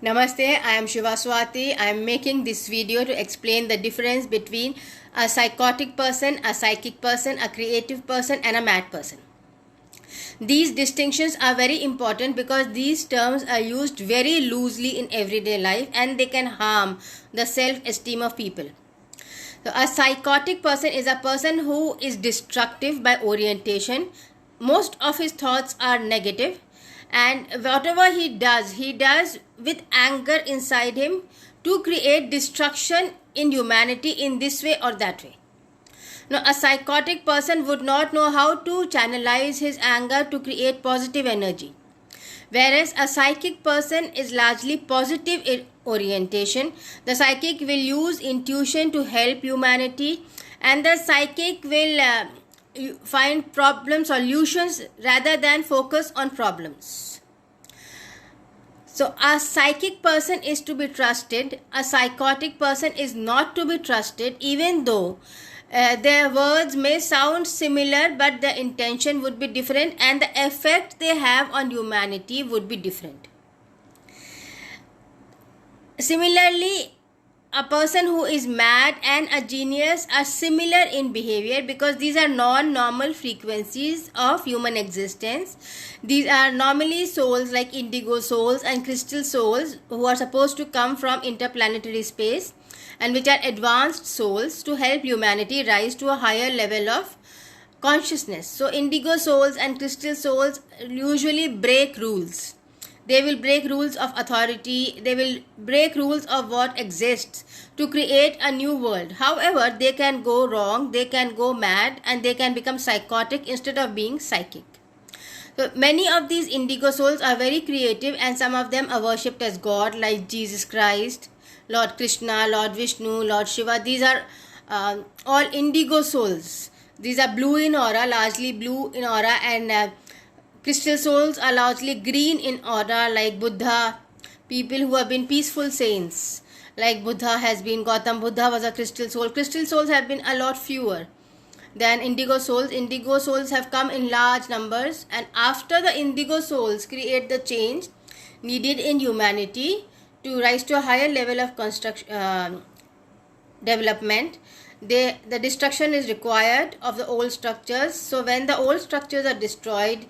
Namaste, I am Shiva Swati. I am making this video to explain the difference between a psychotic person, a psychic person, a creative person, and a mad person. These distinctions are very important because these terms are used very loosely in everyday life and they can harm the self-esteem of people. So a psychotic person is a person who is destructive by orientation. Most of his thoughts are negative, and whatever he does with anger inside him to create destruction in humanity in this way or that way. Now, a psychotic person would not know how to channelize his anger to create positive energy, whereas a psychic person is largely positive in orientation. The psychic will use intuition to help humanity, and the psychic will find problem solutions rather than focus on problems. So a psychic person is to be trusted. A psychotic person is not to be trusted, even though their words may sound similar, but the intention would be different and the effect they have on humanity would be different. Similarly, a person who is mad and a genius are similar in behavior because these are non-normal frequencies of human existence. These are normally souls like indigo souls and crystal souls who are supposed to come from interplanetary space and which are advanced souls to help humanity rise to a higher level of consciousness. So indigo souls and crystal souls usually break rules. They will break rules of authority. They will break rules of what exists to create a new world. However, they can go wrong, they can go mad, and they can become psychotic instead of being psychic. So many of these indigo souls are very creative, and some of them are worshipped as God, like Jesus Christ, Lord Krishna, Lord Vishnu, Lord Shiva. These are all indigo souls. These are blue in aura, largely blue in aura, and crystal souls are largely green in aura, like Buddha, people who have been peaceful saints, like Buddha has been. Gautam Buddha was a crystal soul. Crystal souls have been a lot fewer than indigo souls. Indigo souls have come in large numbers, and after the indigo souls create the change needed in humanity to rise to a higher level of development, the destruction is required of the old structures. So when the old structures are destroyed,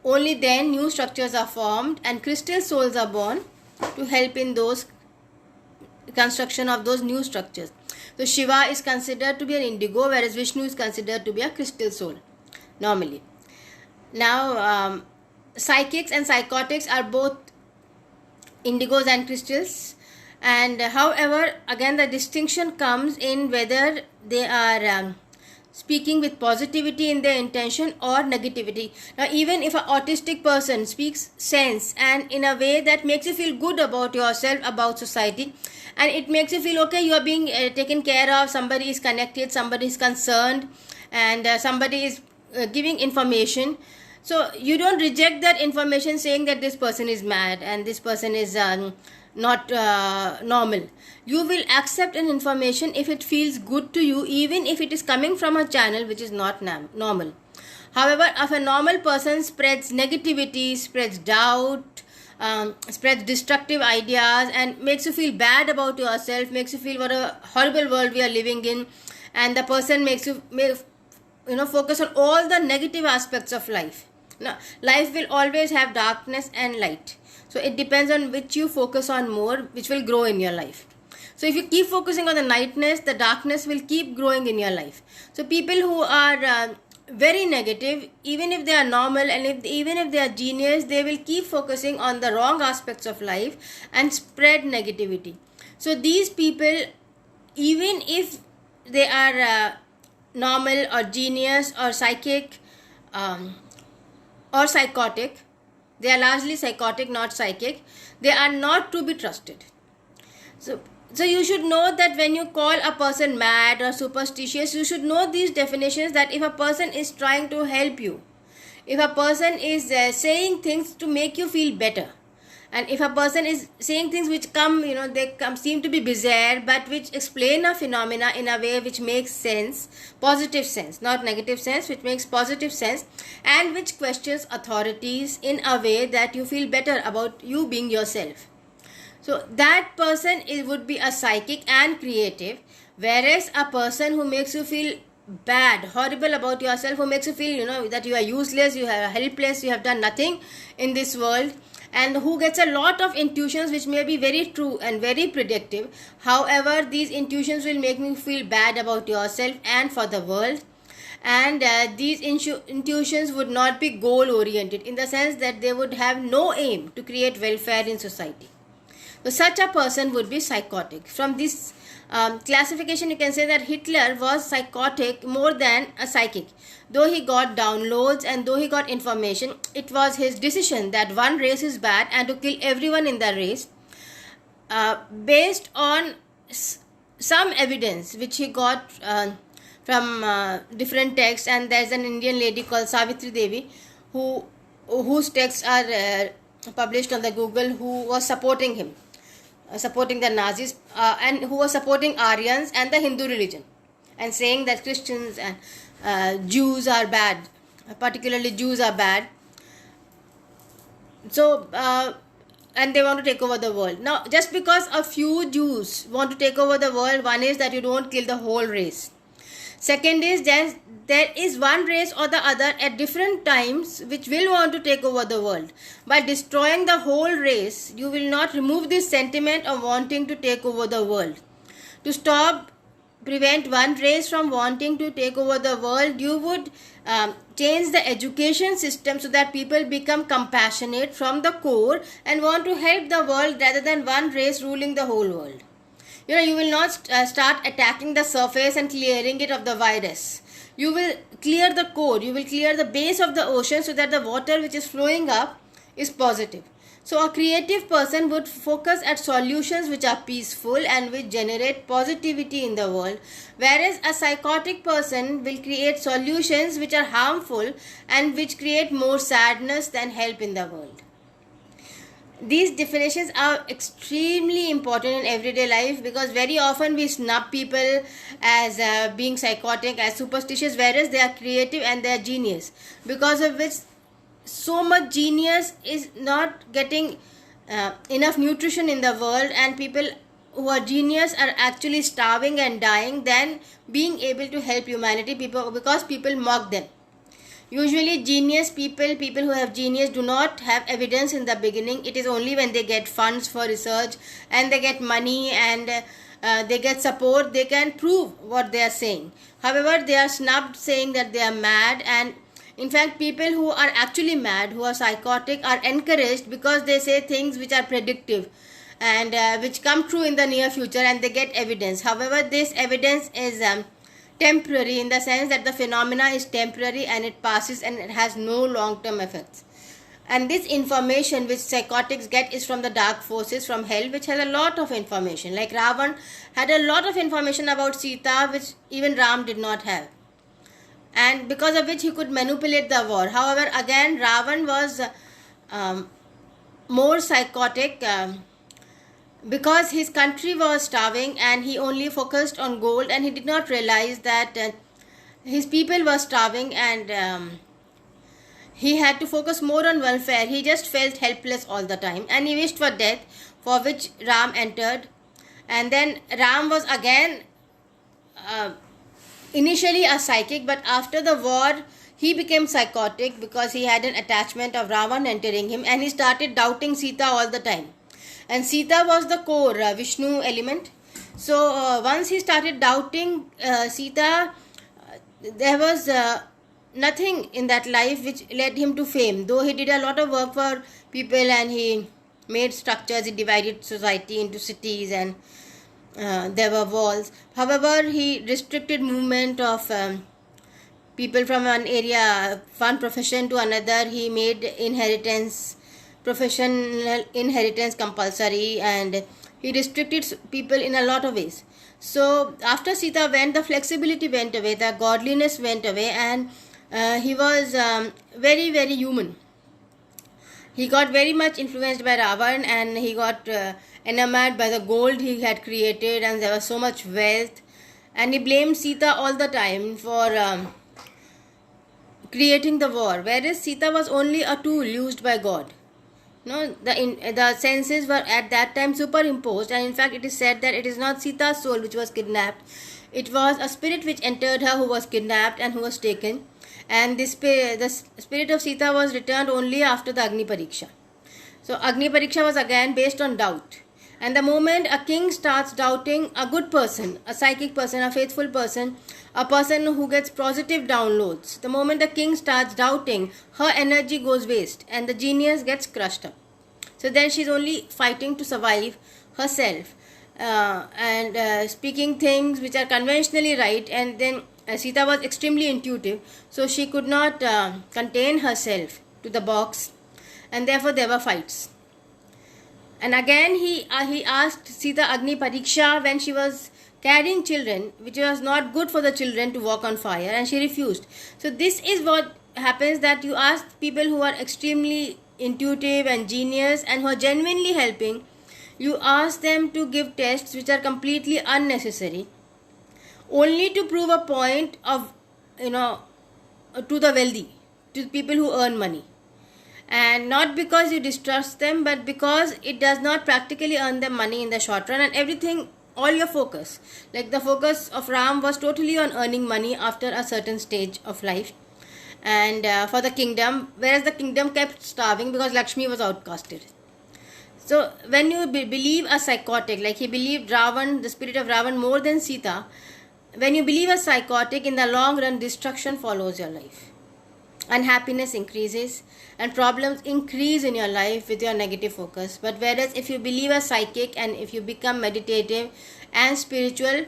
only then new structures are formed and crystal souls are born to help in those construction of those new structures. So Shiva is considered to be an indigo, whereas Vishnu is considered to be a crystal soul normally. Now psychics and psychotics are both indigos and crystals, and however, again the distinction comes in whether they are speaking with positivity in their intention or negativity. Now, even if an autistic person speaks sense and in a way that makes you feel good about yourself, about society, and it makes you feel okay, you are being taken care of, somebody is connected, somebody is concerned, and somebody is giving information. So you don't reject that information saying that this person is mad and this person is not normal. You will accept an information if it feels good to you, even if it is coming from a channel which is not normal. However, if a normal person spreads negativity, spreads doubt, spreads destructive ideas, and makes you feel bad about yourself, makes you feel what a horrible world we are living in, and the person makes you focus on all the negative aspects of life. Now, life will always have darkness and light. So it depends on which you focus on more, which will grow in your life. So if you keep focusing on the lightness, the darkness will keep growing in your life. So people who are very negative, even if they are normal and even if they are genius, they will keep focusing on the wrong aspects of life and spread negativity. So these people, even if they are normal or genius or psychic or psychotic, they are largely psychotic, not psychic, they are not to be trusted. So you should know that when you call a person mad or superstitious, you should know these definitions, that if a person is trying to help you, if a person is saying things to make you feel better, and if a person is saying things which seem to be bizarre but which explain a phenomena in a way which makes sense, positive sense, not negative sense, which makes positive sense, and which questions authorities in a way that you feel better about you being yourself. So that person would be a psychic and creative, whereas a person who makes you feel bad, horrible about yourself, who makes you feel that you are useless, you are helpless, you have done nothing in this world, and who gets a lot of intuitions which may be very true and very predictive. However, these intuitions will make you feel bad about yourself and for the world. And these intuitions would not be goal oriented, in the sense that they would have no aim to create welfare in society. So such a person would be psychotic. From this classification, you can say that Hitler was psychotic more than a psychic. Though he got downloads and though he got information, it was his decision that one race is bad and to kill everyone in the race, based on some evidence which he got from different texts. And there's an Indian lady called Savitri Devi whose texts are published on the Google, who was supporting him, supporting the Nazis, and who was supporting Aryans and the Hindu religion, and saying that Christians and Jews are bad, particularly Jews are bad. So and they want to take over the world. Now, just because a few Jews want to take over the world, one is that you don't kill the whole race. Second is there is one race or the other at different times which will want to take over the world. By destroying the whole race, you will not remove this sentiment of wanting to take over the world. To prevent one race from wanting to take over the world, you would change the education system so that people become compassionate from the core and want to help the world rather than one race ruling the whole world. You will not start attacking the surface and clearing it of the virus. You will clear the core, you will clear the base of the ocean so that the water which is flowing up is positive. So a creative person would focus at solutions which are peaceful and which generate positivity in the world, whereas a psychotic person will create solutions which are harmful and which create more sadness than help in the world. These definitions are extremely important in everyday life, because very often we snub people as being psychotic, as superstitious, whereas they are creative and they are genius, because of which so much genius is not getting enough nutrition in the world, and people who are genius are actually starving and dying than being able to help humanity, because people mock them. Usually genius people who have genius do not have evidence in the beginning. It is only when they get funds for research and they get money and they get support, they can prove what they are saying. However, they are snubbed, saying that they are mad, and in fact people who are actually mad, who are psychotic, are encouraged because they say things which are predictive and which come true in the near future, and they get evidence. However, this evidence is temporary, in the sense that the phenomena is temporary and it passes and it has no long-term effects. And this information which psychotics get is from the dark forces, from hell, which has a lot of information. Like Ravan had a lot of information about Sita which even Ram did not have, and because of which he could manipulate the war. However, again Ravan was more psychotic because his country was starving and he only focused on gold, and he did not realize that his people were starving, and he had to focus more on welfare. He just felt helpless all the time and he wished for death, for which Ram entered. And then Ram was again initially a psychic, but after the war he became psychotic because he had an attachment of Ravan entering him, and he started doubting Sita all the time. And Sita was the core Vishnu element. So once he started doubting Sita, there was nothing in that life which led him to fame. Though he did a lot of work for people and he made structures, he divided society into cities, and there were walls. However, he restricted movement of people from one area, one profession to another. He made professional inheritance compulsory, and he restricted people in a lot of ways. So after Sita went, the flexibility went away, the godliness went away, and he was very, very human. He got very much influenced by Ravan, and he got enamored by the gold he had created, and there was so much wealth, and he blamed Sita all the time for creating the war, whereas Sita was only a tool used by God. No, the senses were at that time superimposed, and in fact, it is said that it is not Sita's soul which was kidnapped. It was a spirit which entered her, who was kidnapped and who was taken, and the spirit of Sita was returned only after the Agni Pariksha. So Agni Pariksha was again based on doubt. And the moment a king starts doubting a good person, a psychic person, a faithful person, a person who gets positive downloads, the moment the king starts doubting, her energy goes waste and the genius gets crushed up. So then she's only fighting to survive herself and speaking things which are conventionally right. And then Sita was extremely intuitive, so she could not contain herself to the box, and therefore there were fights. And again he asked Sita Agni Pariksha when she was carrying children, which was not good for the children to walk on fire, and she refused. So this is what happens, that you ask people who are extremely intuitive and genius and who are genuinely helping, you ask them to give tests which are completely unnecessary, only to prove a point of, to the wealthy, to people who earn money. And not because you distrust them, but because it does not practically earn them money in the short run. And everything, all your focus, like the focus of Ram was totally on earning money after a certain stage of life, and for the kingdom, whereas the kingdom kept starving because Lakshmi was outcasted. So when you believe a psychotic, like he believed Ravan, the spirit of Ravan, more than Sita, when you believe a psychotic, in the long run destruction follows your life. Unhappiness increases and problems increase in your life with your negative focus. But whereas if you believe a psychic and if you become meditative and spiritual,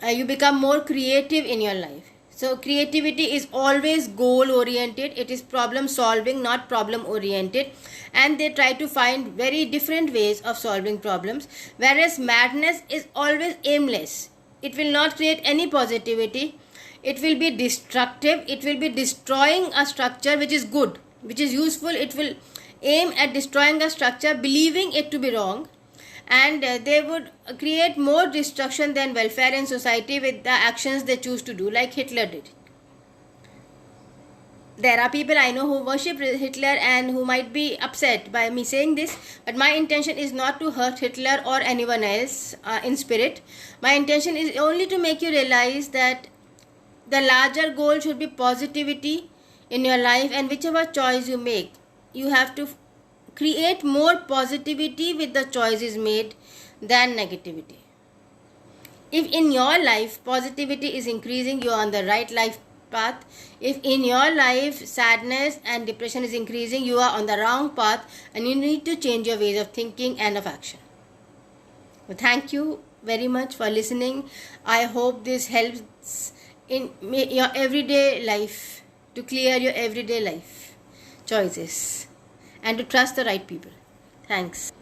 you become more creative in your life. So creativity is always goal oriented. It is problem solving, not problem oriented. And they try to find very different ways of solving problems. Whereas madness is always aimless. It will not create any positivity. It will be destructive. It will be destroying a structure which is good, which is useful. It will aim at destroying a structure, believing it to be wrong, and they would create more destruction than welfare in society with the actions they choose to do, like Hitler did. There are people I know who worship Hitler and who might be upset by me saying this, but my intention is not to hurt Hitler or anyone else in spirit. My intention is only to make you realize that the larger goal should be positivity in your life, and whichever choice you make, you have to create more positivity with the choices made than negativity. If in your life positivity is increasing, you are on the right life path. If in your life sadness and depression is increasing, you are on the wrong path, and you need to change your ways of thinking and of action. So thank you very much for listening. I hope this helps in your everyday life, to clear your everyday life choices and to trust the right people. Thanks.